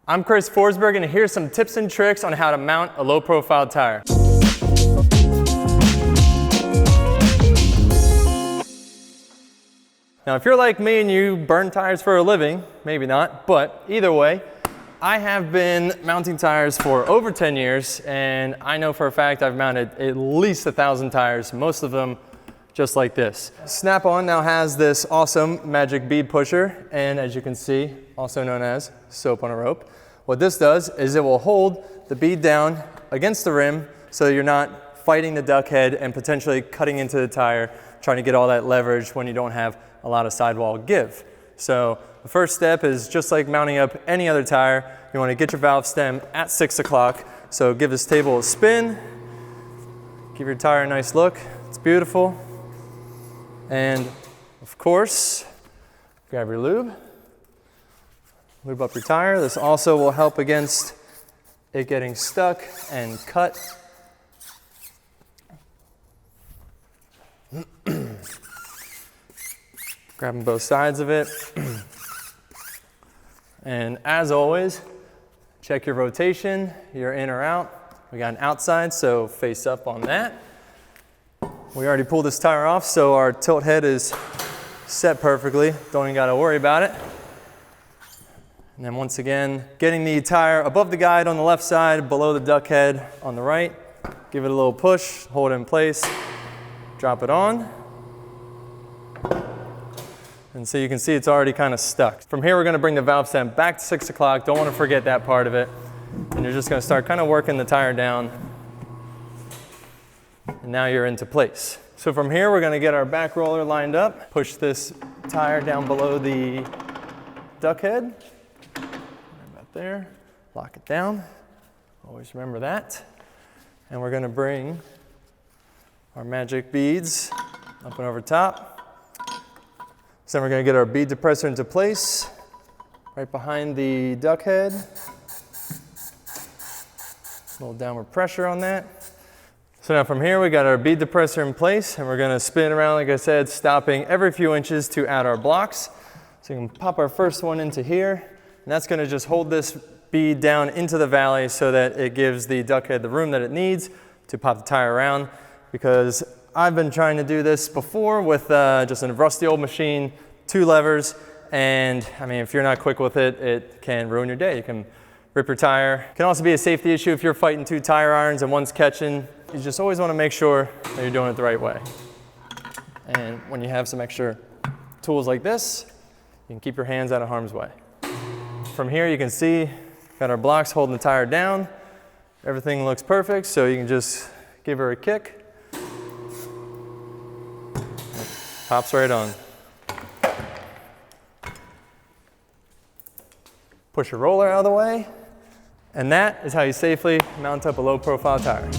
I'm Chris Forsberg, and here's some tips and tricks on how to mount a low-profile tire. Now, if you're like me and you burn tires for a living, maybe not, but either way, I have been mounting tires for over 10 years, and I know for a fact I've mounted at least 1,000 tires, most of them just like this. Snap-on now has this awesome magic bead pusher, and as you can see, also known as soap on a rope. What this does is it will hold the bead down against the rim so you're not fighting the duck head and potentially cutting into the tire, trying to get all that leverage when you don't have a lot of sidewall give. So the first step is just like mounting up any other tire, you want to get your valve stem at 6 o'clock. So give this table a spin, give your tire a nice look, it's beautiful. And of course, grab your lube, lube up your tire. This also will help against it getting stuck and cut. Grabbing both sides of it. And as always, check your rotation, you're in or out. We got an outside, so face up on that. We already pulled this tire off, so our tilt head is set perfectly. Don't even gotta worry about it. And then once again, getting the tire above the guide on the left side, below the duck head on the right. Give it a little push, hold it in place, drop it on. And so you can see it's already kind of stuck. From here, we're gonna bring the valve stem back to 6 o'clock. Don't wanna forget that part of it. And you're just gonna start kind of working the tire down. And now you're into place. So from here, we're gonna get our back roller lined up, push this tire down below the duck head. Right about there, lock it down. Always remember that. And we're gonna bring our magic beads up and over top. So then we're gonna get our bead depressor into place, right behind the duck head. A little downward pressure on that. So now from here, we got our bead depressor in place, and we're gonna spin around, like I said, stopping every few inches to add our blocks. So you can pop our first one into here, and that's gonna just hold this bead down into the valley so that it gives the duck head the room that it needs to pop the tire around, because I've been trying to do this before with just a rusty old machine, 2 levers, and I mean, if you're not quick with it, it can ruin your day. You can rip your tire. It can also be a safety issue if you're fighting 2 tire irons and one's catching. You just always want to make sure that you're doing it the right way. And when you have some extra tools like this, you can keep your hands out of harm's way. From here, you can see, got our blocks holding the tire down. Everything looks perfect, so you can just give her a kick. Pops right on. Push your roller out of the way, and that is how you safely mount up a low-profile tire.